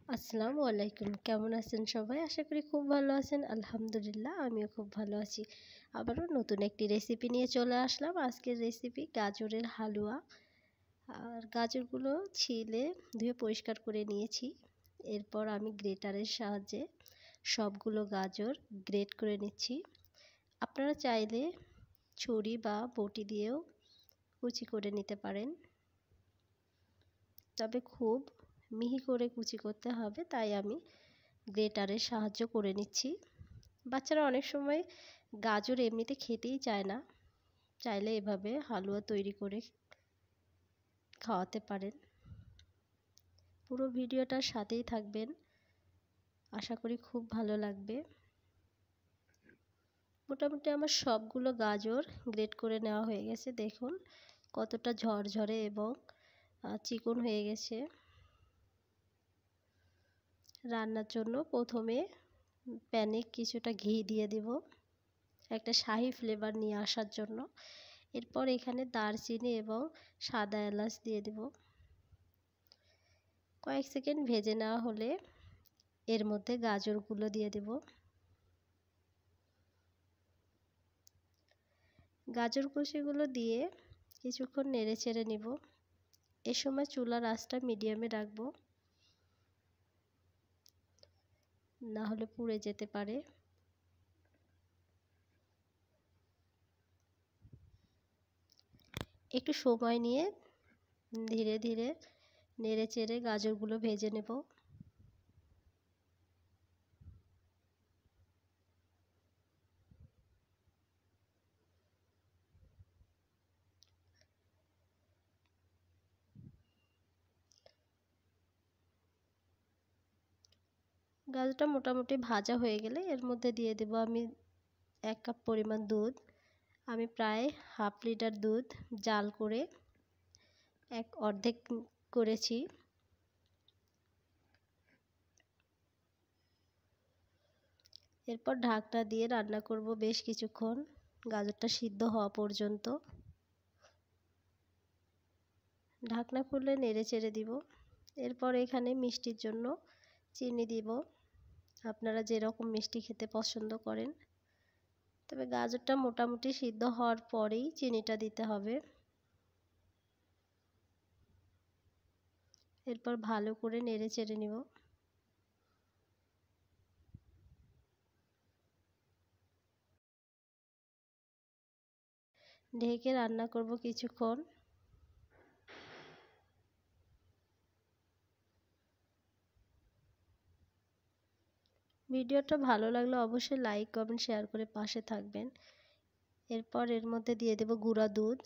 আসসালামু আলাইকুম। কেমন আছেন সবাই? আশা করি খুব ভালো আছেন। আলহামদুলিল্লাহ আমিও খুব ভালো আছি। আবারও নতুন একটি রেসিপি নিয়ে চলে আসলাম। আজকের রেসিপি গাজরের হালুয়া। আর গাজরগুলো ছিলে ধুয়ে পরিষ্কার করে নিয়েছি। এরপর আমি গ্রেটারের সাহায্যে সবগুলো গাজর গ্রেট করে নিচ্ছি। আপনারা চাইলে ছুরি বা বটি দিয়েও কুচি করে নিতে পারেন, তবে খুব মিহি করে কুচি করতে হবে, তাই আমি গ্রেটারের সাহায্য করে নিচ্ছি। বাচ্চারা অনেক সময় গাজর এমনিতে খেতেই চায় না, চাইলে এভাবে হালুয়া তৈরি করে খাওয়াতে পারেন। পুরো ভিডিওটার সাথেই থাকবেন, আশা করি খুব ভালো লাগবে। মোটামুটি আমার সবগুলো গাজর গ্রেট করে নেওয়া হয়ে গেছে। দেখুন কতটা ঝরঝরে এবং চিকন হয়ে গেছে। রান্নার জন্য প্রথমে প্যানে কিছুটা ঘি দিয়ে দিব, একটা শাহি ফ্লেভার নিয়ে আসার জন্য। এরপর এখানে দারচিনি এবং সাদা এলাচ দিয়ে দিব। কয়েক সেকেন্ড ভেজে নেওয়া হলে এর মধ্যে গাজরগুলো দিয়ে দেব। গাজর কুচিগুলো দিয়ে কিছুক্ষণ নেড়ে চেড়ে নিব। এ সময় চুলার আঁচটা মিডিয়ামে রাখবো, না হলে পুড়ে যেতে পারে। একটু সময় নিয়ে ধীরে ধীরে নেড়ে চেড়ে গাজরগুলো ভেজে নেব। গাজরটা মোটামুটি ভাজা হয়ে গেলে এর মধ্যে দিয়ে দেব আমি 1 কাপ পরিমাণ দুধ। আমি প্রায় হাফ লিটার দুধ জাল করে অর্ধেক করেছি। এরপর ঢাকনা দিয়ে রান্না করব বেশ কিছুক্ষণ, গাজরটা সিদ্ধ হওয়া পর্যন্ত। ঢাকনা খুলে নেড়ে চেড়ে দিব। এরপর এখানে মিষ্টির জন্য চিনি দিব, আপনারা যেরকম মিষ্টি খেতে পছন্দ করেন। তবে গাজরটা মোটামুটি সিদ্ধ হওয়ার পরেই চিনিটা দিতে হবে। এরপর ভালো করে নেড়ে চেড়ে নিব। ঢেকে রান্না করব কিছুক্ষণ। ভিডিওটা ভালো লাগলে অবশ্যই লাইক কমেন্ট শেয়ার করে পাশে থাকবেন। এরপর এর মধ্যে দিয়ে দেব গুঁড়া দুধ।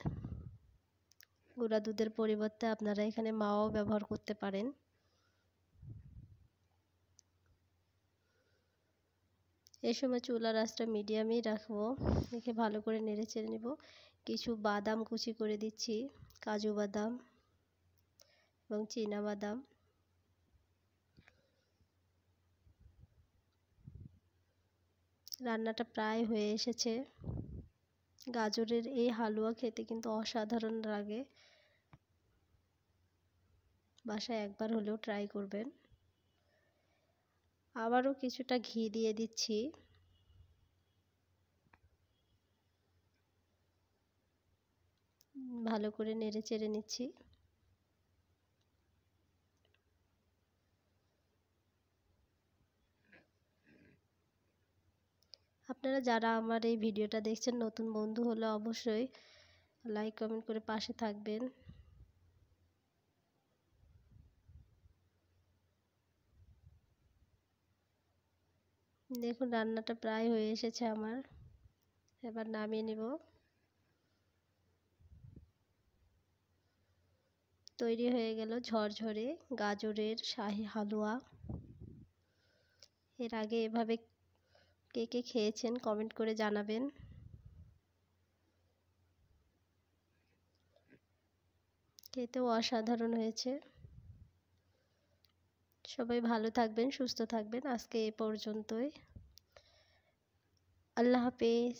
গুঁড়া দুধের পরিবর্তে আপনারা এখানে মাওয়াও ব্যবহার করতে পারেন। এই সময় চুলার আঁচটা মিডিয়ামেই রাখবো, রেখে ভালো করে নেড়ে চেড়ে নেব। কিছু বাদাম কুচি করে দিচ্ছি, কাজু বাদাম এবং চীনা বাদাম। রান্নাটা প্রায় হয়ে এসেছে। গাজরের এই হালুয়া খেতে কিন্তু অসাধারণ লাগে, বাসায় একবার হলেও ট্রাই করবেন। আবারও কিছুটা ঘি দিয়ে দিচ্ছি। ভালো করে নেড়ে চেড়ে নিচ্ছি। আপনারা যারা আমার এই ভিডিওটা দেখছেন নতুন বন্ধু হলে অবশ্যই লাইক কমেন্ট করে পাশে থাকবেন। দেখুন রান্নাটা প্রায় হয়ে এসেছে আমার, এবার নামিয়ে নিব। তৈরি হয়ে গেল ঝরঝরে গাজরের শাহী হালুয়া। এর আগে এভাবে কে কে খেয়েছেন কমেন্ট করে জানাবেন। খেতেও অসাধারণ হয়েছে। সবাই ভালো থাকবেন, সুস্থ থাকবেন। আজকে এ পর্যন্তই। আল্লাহ হাফেজ।